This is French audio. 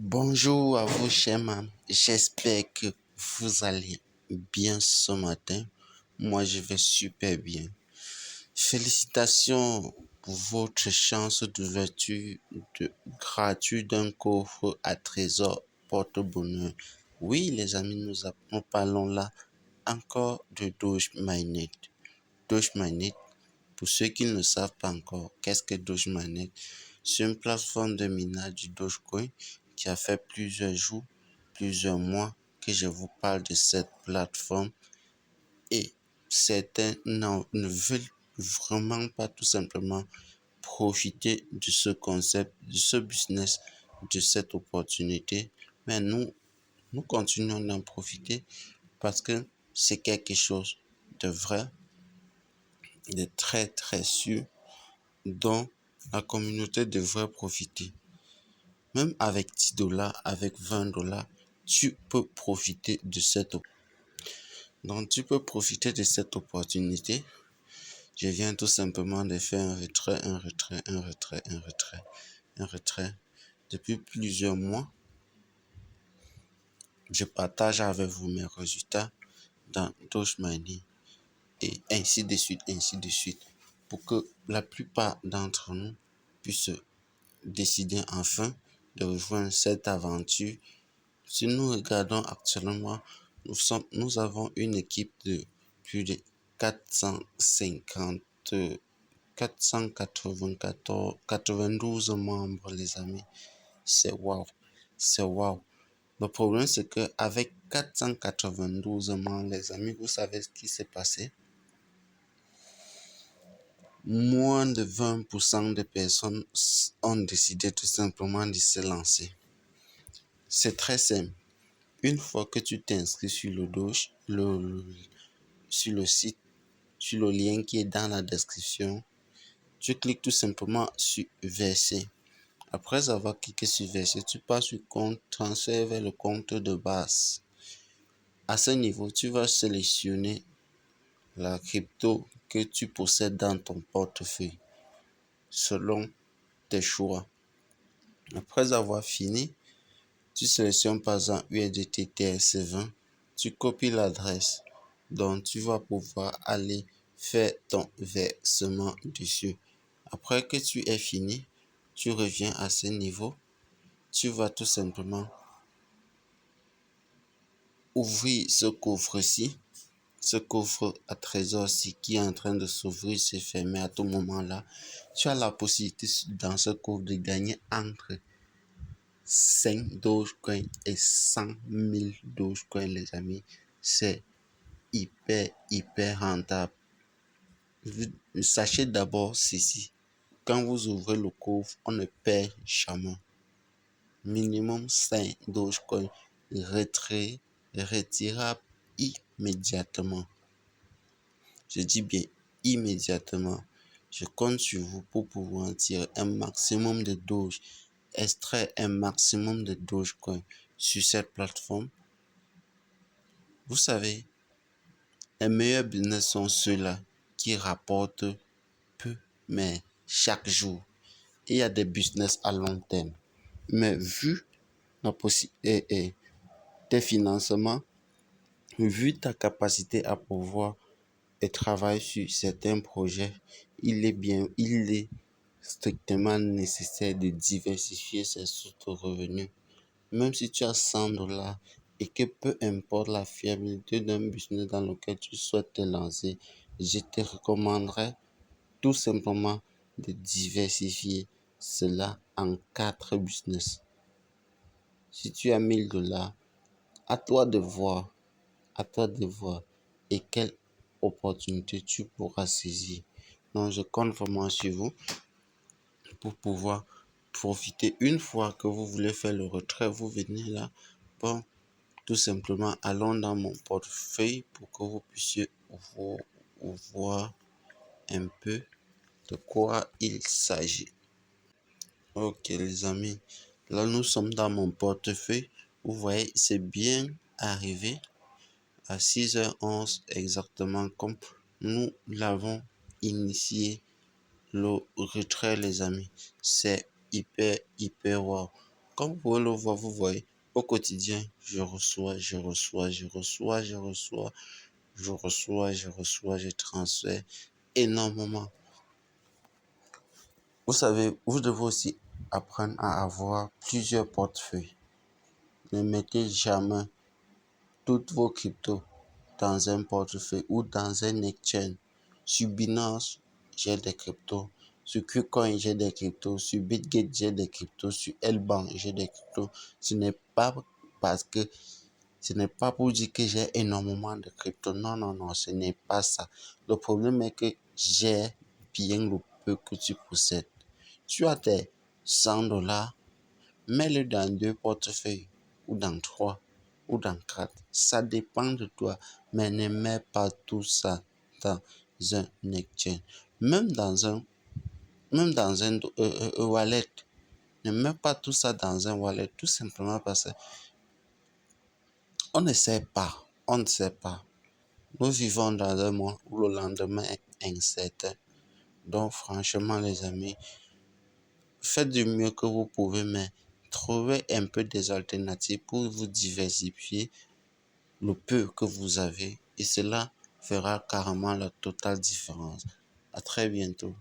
Bonjour à vous, chers membres. J'espère que vous allez bien ce matin. Moi, je vais super bien. Félicitations pour votre chance d'ouverture gratuite d'un coffre à trésor porte-bonheur. Oui, les amis, nous parlons là encore de Doge Mainnet. Doge Mainnet, pour ceux qui ne savent pas encore, qu'est-ce que Doge Mainnet? C'est une plateforme de minage du Dogecoin qui a fait plusieurs jours, plusieurs mois que je vous parle de cette plateforme et certains ne veulent vraiment pas tout simplement profiter de ce concept, de ce business, de cette opportunité. Mais nous continuons d'en profiter parce que c'est quelque chose de vrai, de très très sûr dont la communauté devrait profiter. Même avec 10 dollars, avec 20 dollars, tu peux profiter de cette opportunité. Donc, tu peux profiter de cette opportunité. Je viens tout simplement de faire un retrait, un retrait, un retrait, un retrait, un retrait. Depuis plusieurs mois, je partage avec vous mes résultats dans Doge Money et ainsi de suite, pour que la plupart d'entre nous puissent décider enfin de rejoindre cette aventure. Si nous regardons actuellement, nous avons une équipe de plus de 450, 494, 92 membres, les amis. C'est wow. C'est wow. Le problème, c'est que avec 492 membres, les amis, vous savez ce qui s'est passé? Moins de 20% des personnes ont décidé tout simplement de se lancer. C'est très simple. Une fois que tu t'inscris sur le Doge, sur le site, sur le lien qui est dans la description, tu cliques tout simplement sur verser. Après avoir cliqué sur verser, tu passes sur compte, transfert vers le compte de base. À ce niveau, tu vas sélectionner la crypto que tu possèdes dans ton portefeuille selon tes choix. Après avoir fini, tu sélectionnes par exemple USDT TRC20, tu copies l'adresse, donc tu vas pouvoir aller faire ton versement dessus. Après que tu aies fini, tu reviens à ce niveau, tu vas tout simplement ouvrir ce coffre-ci, ce coffre à trésor-ci qui est en train de s'ouvrir, se fermer à tout moment là. Tu as la possibilité dans ce coffre de gagner entre 5 Dogecoin et 100 000 Dogecoin, les amis. C'est hyper rentable. Sachez d'abord ceci. Quand vous ouvrez le coffre, on ne perd jamais. Minimum 5 Dogecoin retirable immédiatement. Je dis bien immédiatement. Je compte sur vous pour pouvoir tirer un maximum de Doge, extraire un maximum de Dogecoin sur cette plateforme. Vous savez, les meilleurs business sont ceux-là qui rapportent peu, mais chaque jour. Il y a des business à long terme. Mais vu la possibilité tes financements, vu ta capacité à pouvoir travailler sur certains projets, il est strictement nécessaire de diversifier ses sources de revenus. Même si tu as 100 dollars et que peu importe la fiabilité d'un business dans lequel tu souhaites te lancer, je te recommanderais tout simplement de diversifier cela en 4 business. Si tu as 1000 dollars, à toi de voir, à toi de voir et quelle opportunité tu pourras saisir. Donc, je compte vraiment sur vous pour pouvoir profiter. Une fois que vous voulez faire le retrait, vous venez là. Bon, tout simplement, allons dans mon portefeuille pour que vous puissiez voir un peu de quoi il s'agit. Ok, les amis, là nous sommes dans mon portefeuille. Vous voyez, c'est bien arrivé à 6h11 exactement comme nous l'avons initié le retrait, les amis. C'est hyper wow. Comme vous pouvez le voir, vous voyez, au quotidien, je reçois, je transfère énormément. Vous savez, vous devez aussi apprendre à avoir plusieurs portefeuilles. Ne mettez jamais toutes vos cryptos dans un portefeuille ou dans un exchange. Sur Binance, j'ai des cryptos. Sur KuCoin, j'ai des cryptos. Sur BitGet, j'ai des cryptos. Sur Lbank, j'ai des cryptos. Ce n'est pas parce que ce n'est pas pour dire que j'ai énormément de cryptos. Non, non, non, ce n'est pas ça. Le problème est que j'ai bien le peu que tu possèdes. Tu as tes 100 dollars, mets-le dans 2 portefeuilles, ou dans 3, ou dans 4. Ça dépend de toi, mais ne mets pas tout ça dans un exchange. Même dans un, wallet. Ne mets pas tout ça dans un wallet, tout simplement parce qu'on ne sait pas. On ne sait pas. Nous vivons dans un monde où le lendemain est incertain. Donc, franchement, les amis, faites du mieux que vous pouvez, mais trouvez un peu des alternatives pour vous diversifier le peu que vous avez et cela fera carrément la totale différence. À très bientôt.